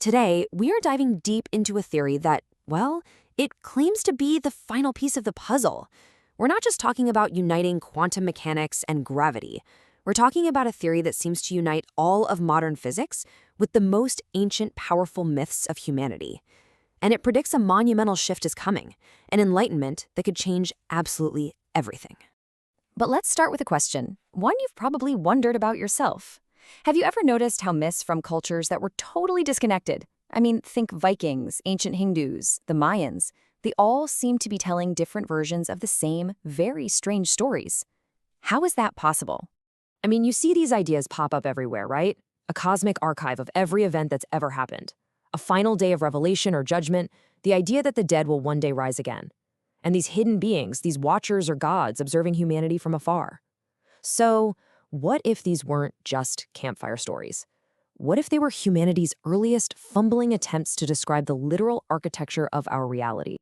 Today, we are diving deep into a theory that, well, it claims to be the final piece of the puzzle. We're not just talking about uniting quantum mechanics and gravity. We're talking about a theory that seems to unite all of modern physics with the most ancient, powerful myths of humanity. And it predicts a monumental shift is coming, an enlightenment that could change absolutely everything. But let's start with a question, one you've probably wondered about yourself. Have you ever noticed how myths from cultures that were totally disconnected? I mean, think Vikings, ancient Hindus, the Mayans. They all seem to be telling different versions of the same, very strange stories. How is that possible? I mean, you see these ideas pop up everywhere, right? A cosmic archive of every event that's ever happened. A final day of revelation or judgment, the idea that the dead will one day rise again. And these hidden beings, these watchers or gods observing humanity from afar. So, what if these weren't just campfire stories? What if they were humanity's earliest fumbling attempts to describe the literal architecture of our reality?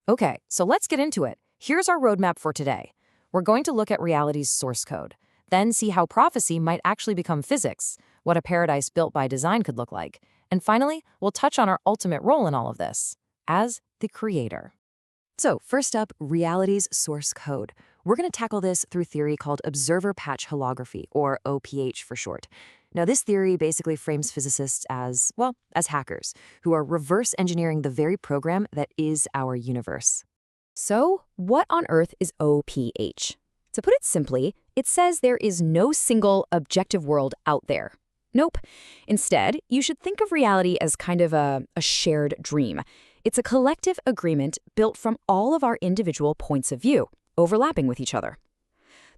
Okay, so let's get into it. Here's our roadmap for today. We're going to look at reality's source code, then see how prophecy might actually become physics, what a paradise built by design could look like, and finally, we'll touch on our ultimate role in all of this, as the creator. So first up, reality's source code. We're going to tackle this through theory called observer patch holography, or OPH for short. Now, this theory basically frames physicists as, well, as hackers, who are reverse engineering the very program that is our universe. So, what on earth is OPH? To put it simply, it says there is no single objective world out there. Nope. Instead, you should think of reality as kind of a shared dream. It's a collective agreement built from all of our individual points of view, overlapping with each other.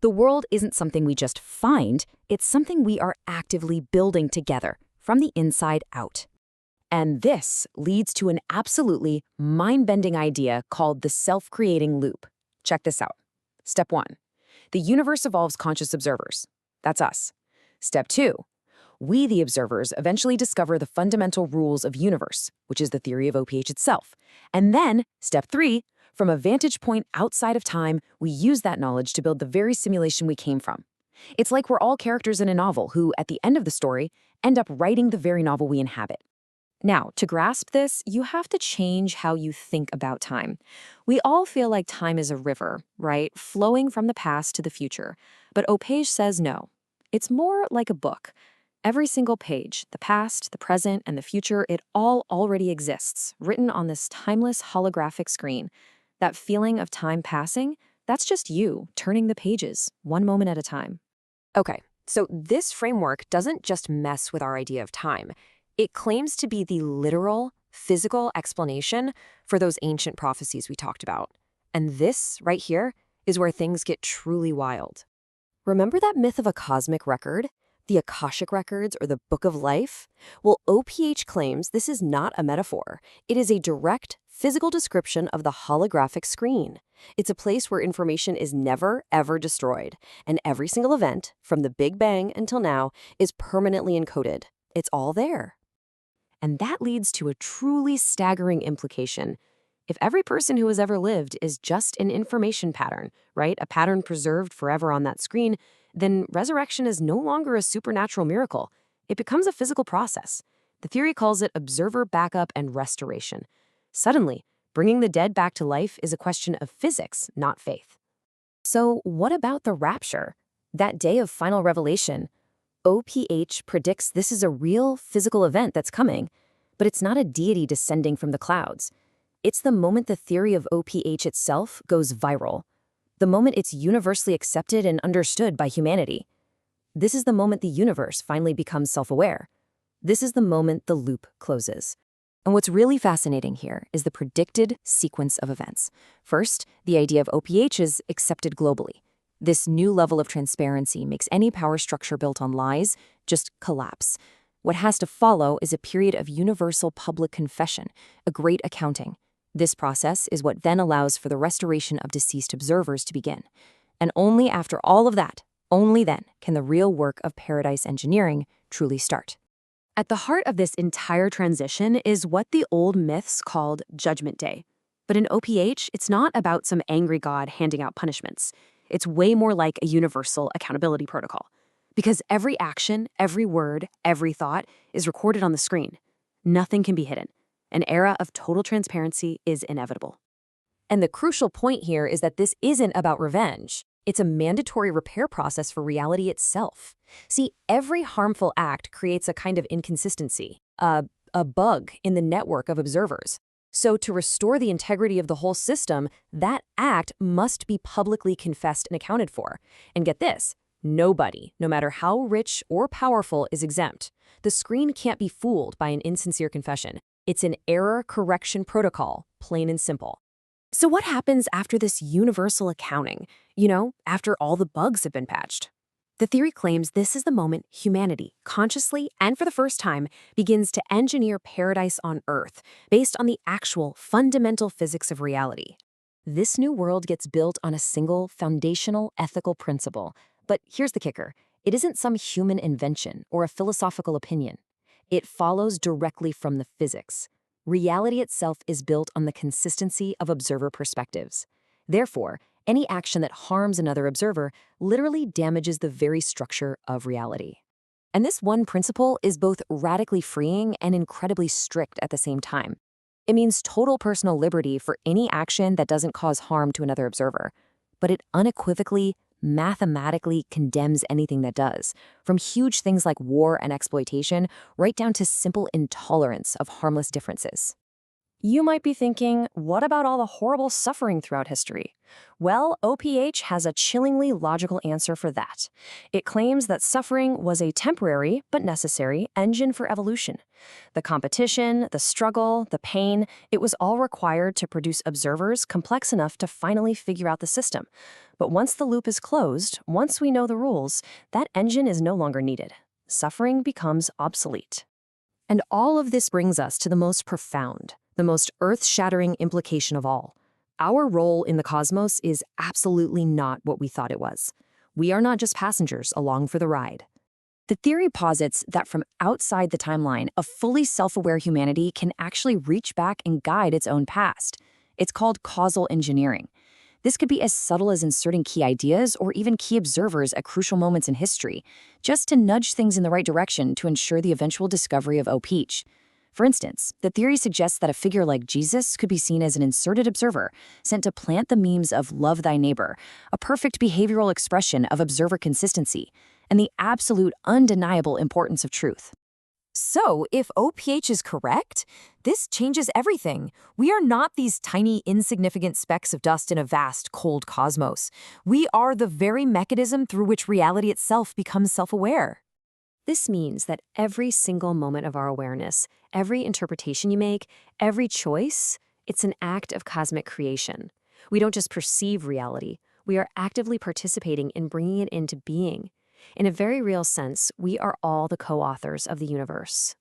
The world isn't something we just find, it's something we are actively building together, from the inside out. And this leads to an absolutely mind-bending idea called the self-creating loop. Check this out. Step 1. The universe evolves conscious observers. That's us. Step 2. We, the observers, eventually discover the fundamental rules of universe, which is the theory of OPH itself. And then, step 3, from a vantage point outside of time, we use that knowledge to build the very simulation we came from. It's like we're all characters in a novel who, at the end of the story, end up writing the very novel we inhabit. Now, to grasp this, you have to change how you think about time. We all feel like time is a river, right? Flowing from the past to the future. But OPH says no. It's more like a book. Every single page, the past, the present, and the future, it all already exists, written on this timeless holographic screen. That feeling of time passing, that's just you turning the pages, one moment at a time. Okay, so this framework doesn't just mess with our idea of time. It claims to be the literal, physical explanation for those ancient prophecies we talked about. And this, right here, is where things get truly wild. Remember that myth of a cosmic record? The Akashic Records or the Book of Life? Well, OPH claims this is not a metaphor. It is a direct, physical description of the holographic screen. It's a place where information is never, ever destroyed, and every single event, from the Big Bang until now, is permanently encoded. It's all there. And that leads to a truly staggering implication. If every person who has ever lived is just an information pattern, right, a pattern preserved forever on that screen, then resurrection is no longer a supernatural miracle. It becomes a physical process. The theory calls it observer backup and restoration. Suddenly, bringing the dead back to life is a question of physics, not faith. So what about the rapture? That day of final revelation? OPH predicts this is a real physical event that's coming, but it's not a deity descending from the clouds. It's the moment the theory of OPH itself goes viral. The moment it's universally accepted and understood by humanity. This is the moment the universe finally becomes self-aware. This is the moment the loop closes. And what's really fascinating here is the predicted sequence of events. First, the idea of OPH is accepted globally. This new level of transparency makes any power structure built on lies just collapse. What has to follow is a period of universal public confession, a great accounting. This process is what then allows for the restoration of deceased observers to begin. And only after all of that, only then, can the real work of paradise engineering truly start. At the heart of this entire transition is what the old myths called Judgment Day. But in OPH, it's not about some angry god handing out punishments. It's way more like a universal accountability protocol. Because every action, every word, every thought is recorded on the screen. Nothing can be hidden. An era of total transparency is inevitable. And the crucial point here is that this isn't about revenge. It's a mandatory repair process for reality itself. See, every harmful act creates a kind of inconsistency, a bug in the network of observers. So to restore the integrity of the whole system, that act must be publicly confessed and accounted for. And get this, nobody, no matter how rich or powerful, is exempt. The screen can't be fooled by an insincere confession. It's an error correction protocol, plain and simple. So what happens after this universal accounting? After all the bugs have been patched? The theory claims this is the moment humanity, consciously and for the first time, begins to engineer paradise on Earth based on the actual fundamental physics of reality. This new world gets built on a single foundational ethical principle. But here's the kicker. It isn't some human invention or a philosophical opinion. It follows directly from the physics. Reality itself is built on the consistency of observer perspectives. Therefore, any action that harms another observer literally damages the very structure of reality. And this one principle is both radically freeing and incredibly strict at the same time. It means total personal liberty for any action that doesn't cause harm to another observer. But it unequivocally, mathematically condemns anything that does, from huge things like war and exploitation, right down to simple intolerance of harmless differences. You might be thinking, what about all the horrible suffering throughout history? Well, OPH has a chillingly logical answer for that. It claims that suffering was a temporary, but necessary, engine for evolution. The competition, the struggle, the pain, it was all required to produce observers complex enough to finally figure out the system. But once the loop is closed, once we know the rules, that engine is no longer needed. Suffering becomes obsolete. And all of this brings us to the most profound, the most earth-shattering implication of all. Our role in the cosmos is absolutely not what we thought it was. We are not just passengers along for the ride. The theory posits that from outside the timeline, a fully self-aware humanity can actually reach back and guide its own past. It's called causal engineering. This could be as subtle as inserting key ideas or even key observers at crucial moments in history, just to nudge things in the right direction to ensure the eventual discovery of OPH. For instance, the theory suggests that a figure like Jesus could be seen as an inserted observer sent to plant the memes of love thy neighbor, a perfect behavioral expression of observer consistency, and the absolute undeniable importance of truth. So, if OPH is correct, this changes everything. We are not these tiny, insignificant specks of dust in a vast, cold cosmos. We are the very mechanism through which reality itself becomes self-aware. This means that every single moment of our awareness, every interpretation you make, every choice, it's an act of cosmic creation. We don't just perceive reality, we are actively participating in bringing it into being. In a very real sense, we are all the co-authors of the universe.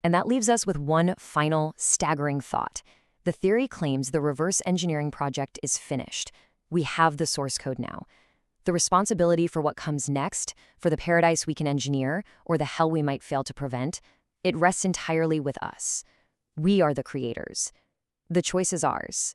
And that leaves us with one final, staggering thought. The theory claims the reverse engineering project is finished. We have the source code now. The responsibility for what comes next, for the paradise we can engineer, or the hell we might fail to prevent, it rests entirely with us. We are the creators. The choice is ours.